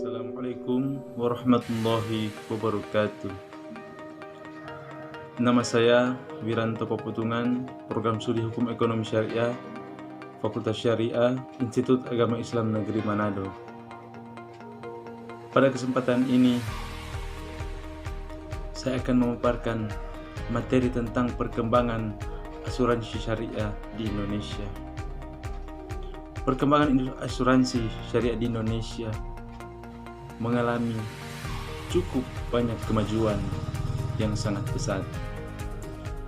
Assalamualaikum warahmatullahi wabarakatuh. Nama saya Wiranto Paputungan, Program Studi Hukum Ekonomi Syariah, Fakultas Syariah, Institut Agama Islam Negeri Manado. Pada kesempatan ini, saya akan memaparkan materi tentang perkembangan asuransi syariah di Indonesia. Perkembangan asuransi syariah di Indonesia mengalami cukup banyak kemajuan yang sangat pesat.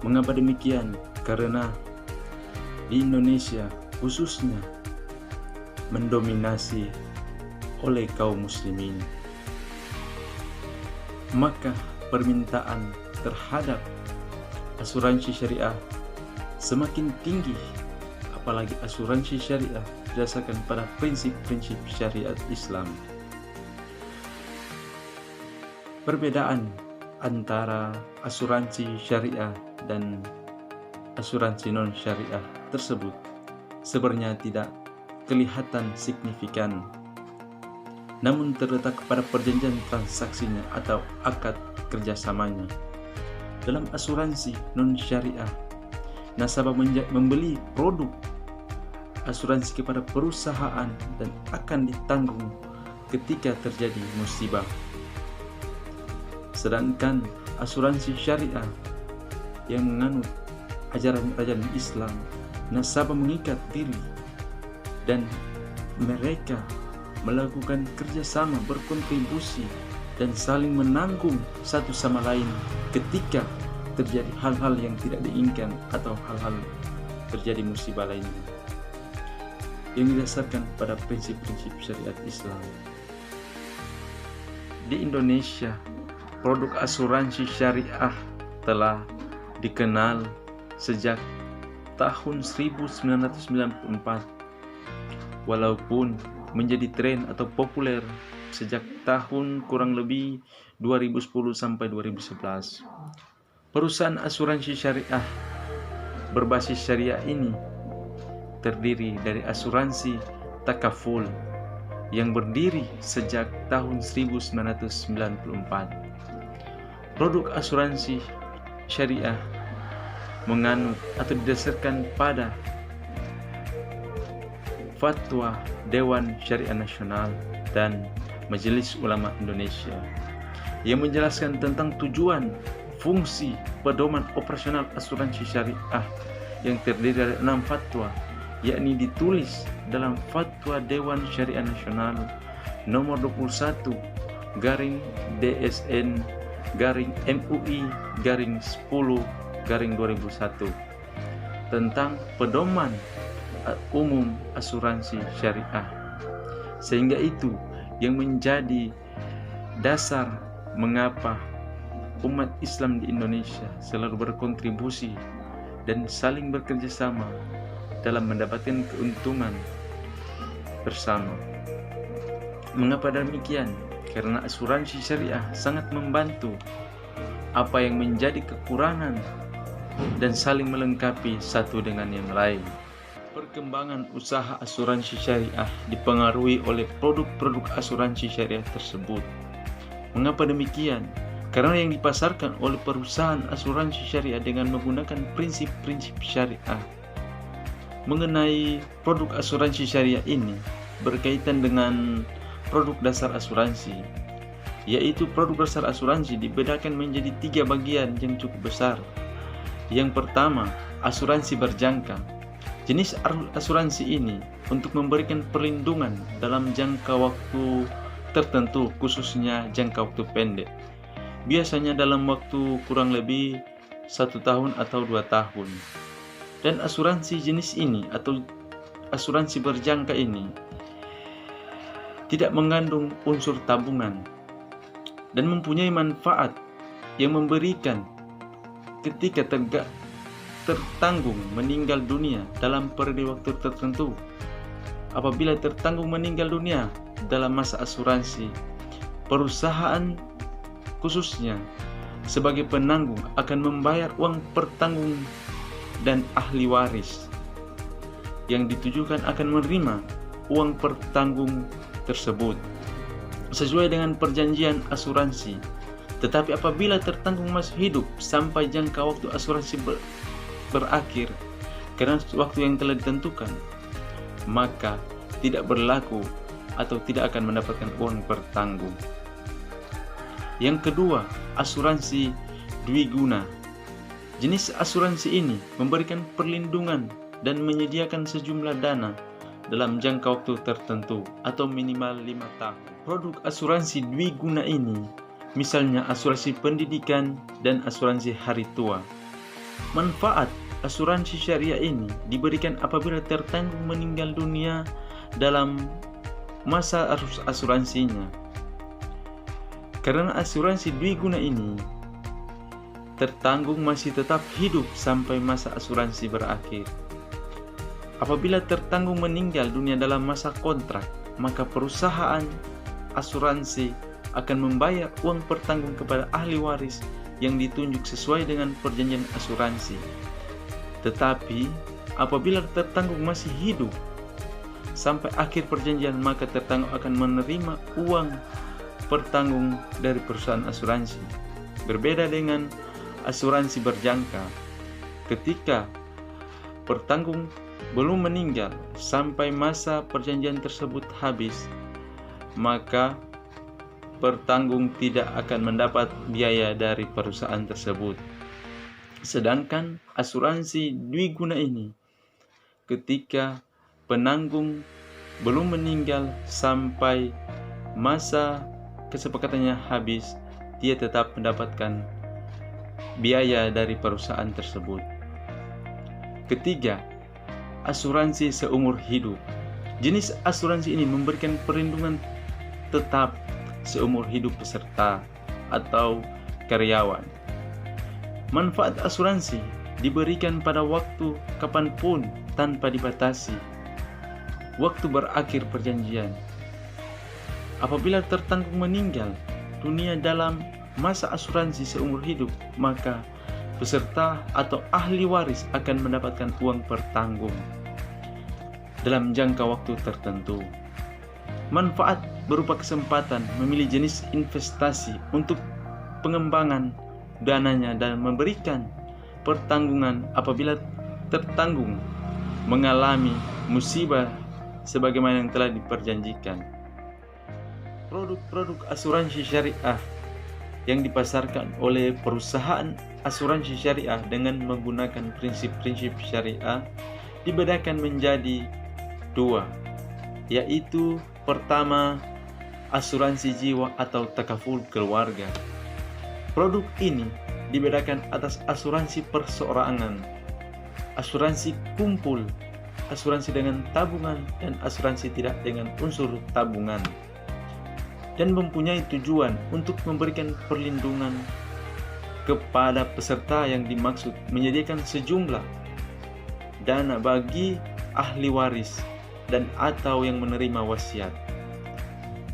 Mengapa demikian? Karena di Indonesia khususnya mendominasi oleh kaum muslimin. Maka permintaan terhadap asuransi syariah semakin tinggi, apalagi asuransi syariah berdasarkan pada prinsip-prinsip syariat Islam. Perbedaan antara asuransi syariah dan asuransi non-syariah tersebut sebenarnya tidak kelihatan signifikan, namun terletak pada perjanjian transaksinya atau akad kerjasamanya. Dalam asuransi non-syariah, nasabah membeli produk asuransi kepada perusahaan dan akan ditanggung ketika terjadi musibah. Sedangkan asuransi syariah yang menganut ajaran Islam, nasabah mengikat diri dan mereka melakukan kerjasama, berkontribusi dan saling menanggung satu sama lain ketika terjadi hal-hal yang tidak diinginkan atau hal-hal terjadi musibah lainnya yang didasarkan pada prinsip-prinsip syariat Islam. Di Indonesia, produk asuransi syariah telah dikenal sejak tahun 1994, walaupun menjadi tren atau populer sejak tahun kurang lebih 2010 sampai 2011. Perusahaan asuransi syariah berbasis syariah ini terdiri dari asuransi takaful yang berdiri sejak tahun 1994. Produk asuransi syariah menganut atau didasarkan pada fatwa Dewan Syariah Nasional dan Majelis Ulama Indonesia yang menjelaskan tentang tujuan, fungsi, pedoman operasional asuransi syariah yang terdiri dari 6 fatwa, yakni ditulis dalam Fatwa Dewan Syariah Nasional nomor 21 garing DSN garing MUI garing 10 garing 2001 tentang pedoman umum asuransi syariah. Sehingga itu yang menjadi dasar mengapa umat Islam di Indonesia selalu berkontribusi dan saling bekerjasama dalam mendapatkan keuntungan bersama. Mengapa demikian? Karena asuransi syariah sangat membantu apa yang menjadi kekurangan dan saling melengkapi satu dengan yang lain. Perkembangan usaha asuransi syariah dipengaruhi oleh produk-produk asuransi syariah tersebut. Mengapa demikian? Karena yang dipasarkan oleh perusahaan asuransi syariah dengan menggunakan prinsip-prinsip syariah. Mengenai produk asuransi syariah ini berkaitan dengan produk dasar asuransi, yaitu produk dasar asuransi dibedakan menjadi 3 bagian yang cukup besar. Yang pertama, asuransi berjangka. Jenis asuransi ini untuk memberikan perlindungan dalam jangka waktu tertentu, khususnya jangka waktu pendek, biasanya dalam waktu kurang lebih 1 tahun atau 2 tahun. Dan asuransi jenis ini atau asuransi berjangka ini tidak mengandung unsur tabungan dan mempunyai manfaat yang memberikan ketika tertanggung meninggal dunia dalam periode waktu tertentu. Apabila tertanggung meninggal dunia dalam masa asuransi, perusahaan khususnya sebagai penanggung akan membayar uang pertanggung dan ahli waris yang ditujukan akan menerima uang pertanggung tersebut. sesuai dengan perjanjian asuransi. Tetapi apabila tertanggung masa hidup sampai jangka waktu asuransi berakhir karena waktu yang telah ditentukan, maka tidak berlaku atau tidak akan mendapatkan uang bertanggung. Yang kedua, asuransi dwiguna. Jenis asuransi ini memberikan perlindungan dan menyediakan sejumlah dana dalam jangka waktu tertentu atau minimal 5 tahun. Produk asuransi dwiguna ini misalnya asuransi pendidikan dan asuransi hari tua. Manfaat asuransi syariah ini diberikan apabila tertanggung meninggal dunia dalam masa asuransinya. Karena asuransi dwiguna ini tertanggung masih tetap hidup sampai masa asuransi berakhir. Apabila tertanggung meninggal dunia dalam masa kontrak, maka perusahaan asuransi akan membayar uang pertanggung kepada ahli waris yang ditunjuk sesuai dengan perjanjian asuransi. Tetapi apabila tertanggung masih hidup sampai akhir perjanjian, maka tertanggung akan menerima uang pertanggung dari perusahaan asuransi. Berbeda dengan asuransi berjangka, ketika pertanggung belum meninggal sampai masa perjanjian tersebut habis, maka pertanggung tidak akan mendapat biaya dari perusahaan tersebut. Sedangkan asuransi dwiguna ini, ketika penanggung belum meninggal sampai masa kesepakatannya habis, dia tetap mendapatkan biaya dari perusahaan tersebut. Ketiga, asuransi seumur hidup. Jenis asuransi ini memberikan perlindungan tetap seumur hidup peserta atau karyawan. Manfaat asuransi diberikan pada waktu kapanpun tanpa dibatasi waktu berakhir perjanjian. Apabila tertanggung meninggal dunia dalam masa asuransi seumur hidup, maka peserta atau ahli waris akan mendapatkan uang pertanggung dalam jangka waktu tertentu. Manfaat berupa kesempatan memilih jenis investasi untuk pengembangan dananya dan memberikan pertanggungan apabila tertanggung mengalami musibah sebagaimana yang telah diperjanjikan. Produk-produk asuransi syariah yang dipasarkan oleh perusahaan asuransi syariah dengan menggunakan prinsip-prinsip syariah dibedakan menjadi dua, yaitu pertama, asuransi jiwa atau takaful keluarga. Produk ini dibedakan atas asuransi perseorangan, asuransi kumpul, asuransi dengan tabungan, dan asuransi tidak dengan unsur tabungan, dan mempunyai tujuan untuk memberikan perlindungan kepada peserta yang dimaksud, menyediakan sejumlah dana bagi ahli waris dan atau yang menerima wasiat.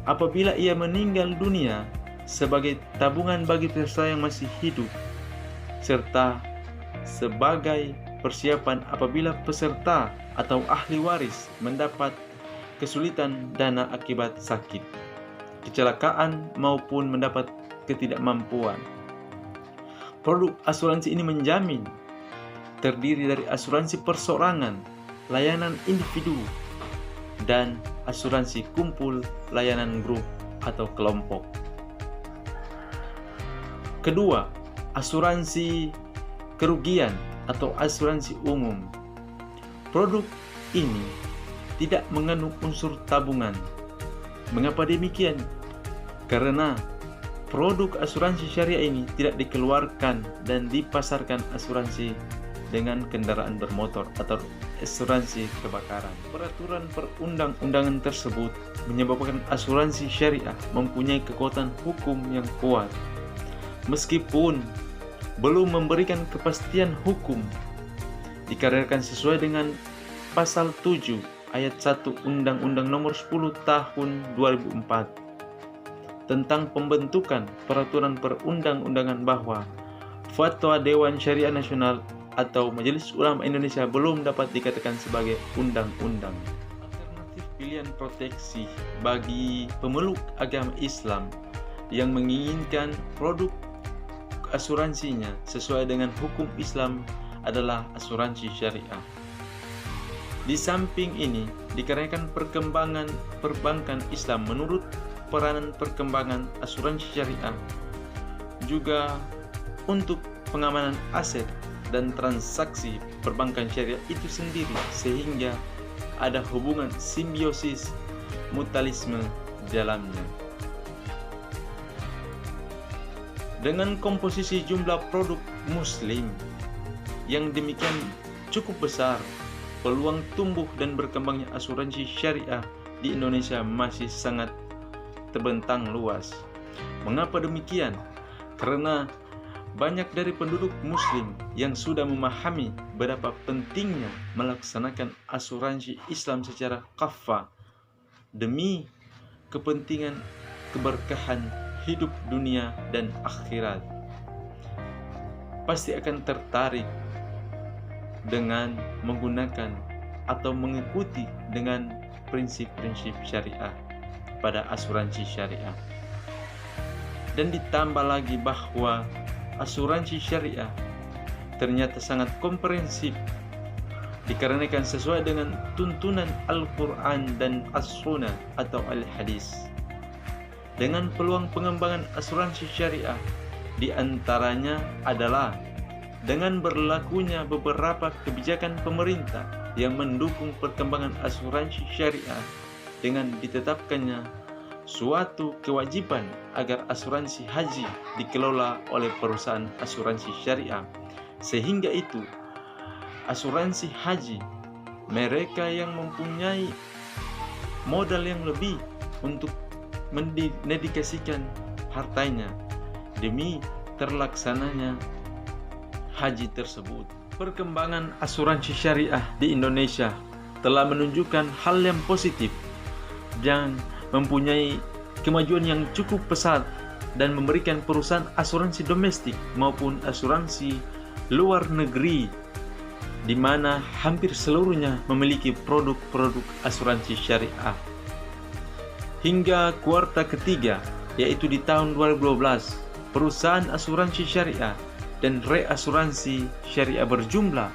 Apabila ia meninggal dunia, sebagai tabungan bagi peserta yang masih hidup, serta sebagai persiapan apabila peserta atau ahli waris mendapat kesulitan dana akibat sakit, kecelakaan maupun mendapat ketidakmampuan. Produk asuransi ini menjamin terdiri dari asuransi perseorangan, layanan individu, dan asuransi kumpul, layanan grup atau kelompok. Kedua, asuransi kerugian atau asuransi umum. Produk ini tidak mengandung unsur tabungan. Mengapa demikian? Karena produk asuransi syariah ini tidak dikeluarkan dan dipasarkan asuransi dengan kendaraan bermotor atau asuransi kebakaran. Peraturan perundang-undangan tersebut menyebabkan asuransi syariah mempunyai kekuatan hukum yang kuat. Meskipun belum memberikan kepastian hukum, dikarenakan sesuai dengan pasal 7 ayat 1 Undang-Undang Nomor 10 Tahun 2004 tentang pembentukan peraturan perundang-undangan bahwa Fatwa Dewan Syariah Nasional atau Majelis Ulama Indonesia belum dapat dikatakan sebagai undang-undang. Alternatif pilihan proteksi bagi pemeluk agama Islam yang menginginkan produk asuransinya sesuai dengan hukum Islam adalah asuransi syariah. Di samping ini, dikarenakan perkembangan perbankan Islam menurut peranan perkembangan asuransi syariah juga untuk pengamanan aset dan transaksi perbankan syariah itu sendiri, sehingga ada hubungan simbiosis mutualisme dalamnya. Dengan komposisi jumlah produk muslim yang demikian cukup besar, peluang tumbuh dan berkembangnya asuransi syariah di Indonesia masih sangat terbentang luas. Mengapa demikian? Karena banyak dari penduduk muslim yang sudah memahami betapa pentingnya melaksanakan asuransi Islam secara kafah demi kepentingan keberkahan hidup dunia dan akhirat. Pasti akan tertarik dengan menggunakan atau mengikuti dengan prinsip-prinsip syariah pada asuransi syariah. Dan ditambah lagi bahwa asuransi syariah ternyata sangat komprehensif, dikarenakan sesuai dengan tuntunan Al-Quran dan As-Sunnah atau Al-Hadis. Dengan peluang pengembangan asuransi syariah diantaranya adalah dengan berlakunya beberapa kebijakan pemerintah yang mendukung perkembangan asuransi syariah dengan ditetapkannya suatu kewajiban agar asuransi haji dikelola oleh perusahaan asuransi syariah. Sehingga itu asuransi haji mereka yang mempunyai modal yang lebih untuk mendedikasikan hartanya demi terlaksananya haji tersebut. Perkembangan asuransi syariah di Indonesia telah menunjukkan hal yang positif dan mempunyai kemajuan yang cukup pesat dan memberikan perusahaan asuransi domestik maupun asuransi luar negeri di mana hampir seluruhnya memiliki produk-produk asuransi syariah. Hingga kuartal ketiga, yaitu di tahun 2012, perusahaan asuransi syariah dan reasuransi syariah berjumlah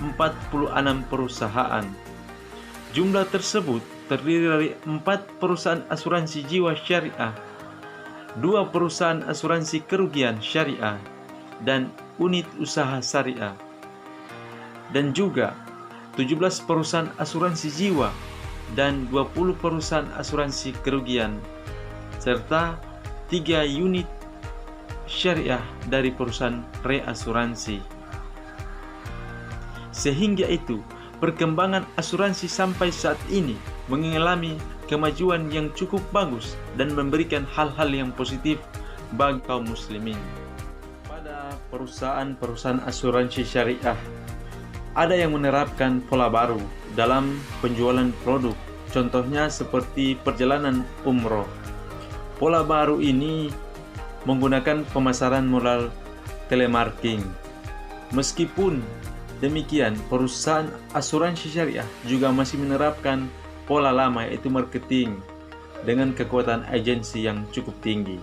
46 perusahaan. Jumlah tersebut terdiri dari 4 perusahaan asuransi jiwa syariah, 2 perusahaan asuransi kerugian syariah, dan unit usaha syariah, dan juga 17 perusahaan asuransi jiwa dan 20 perusahaan asuransi kerugian, serta 3 unit syariah dari perusahaan reasuransi. Sehingga itu, perkembangan asuransi sampai saat ini mengalami kemajuan yang cukup bagus dan memberikan hal-hal yang positif bagi kaum muslimin. Pada perusahaan-perusahaan asuransi syariah, ada yang menerapkan pola baru dalam penjualan produk, contohnya seperti perjalanan umroh. Pola baru ini menggunakan pemasaran modal telemarketing. Meskipun demikian, perusahaan asuransi syariah juga masih menerapkan pola lama, yaitu marketing dengan kekuatan agensi yang cukup tinggi.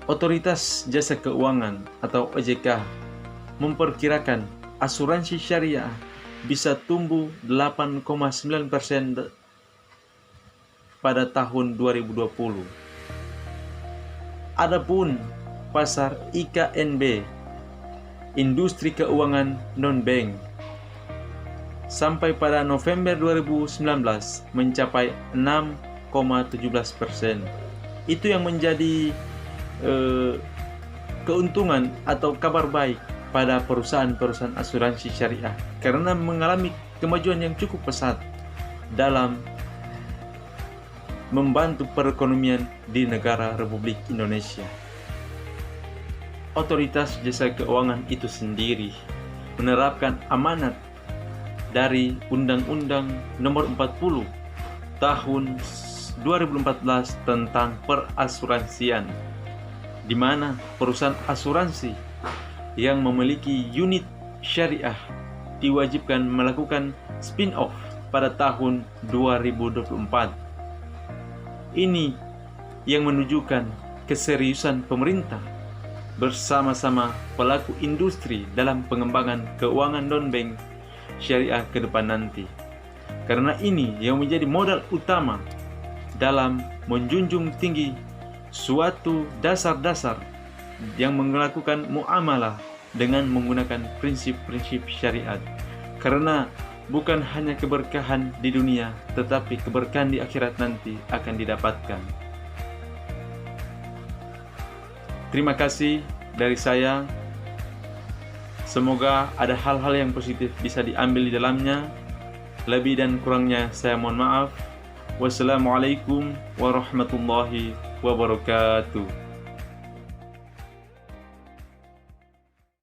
Otoritas Jasa Keuangan atau OJK memperkirakan asuransi syariah bisa tumbuh 8,9% pada tahun 2020. Adapun pasar IKNB, industri keuangan non-bank, sampai pada November 2019 mencapai 6,17%. Itu yang menjadi keuntungan atau kabar baik pada perusahaan-perusahaan asuransi syariah, karena mengalami kemajuan yang cukup pesat dalam membantu perekonomian di negara Republik Indonesia. Otoritas Jasa Keuangan itu sendiri menerapkan amanat dari Undang-Undang Nomor 40 Tahun 2014 tentang perasuransian, di mana perusahaan asuransi yang memiliki unit syariah diwajibkan melakukan spin-off pada tahun 2024. Ini yang menunjukkan keseriusan pemerintah bersama-sama pelaku industri dalam pengembangan keuangan non-bank syariah ke depan nanti. Karena ini yang menjadi modal utama dalam menjunjung tinggi suatu dasar-dasar yang melakukan muamalah dengan menggunakan prinsip-prinsip syariat. Karena bukan hanya keberkahan di dunia, tetapi keberkahan di akhirat nanti akan didapatkan. Terima kasih dari saya. Semoga ada hal-hal yang positif bisa diambil di dalamnya. Lebih dan kurangnya saya mohon maaf. Wassalamualaikum warahmatullahi wabarakatuh.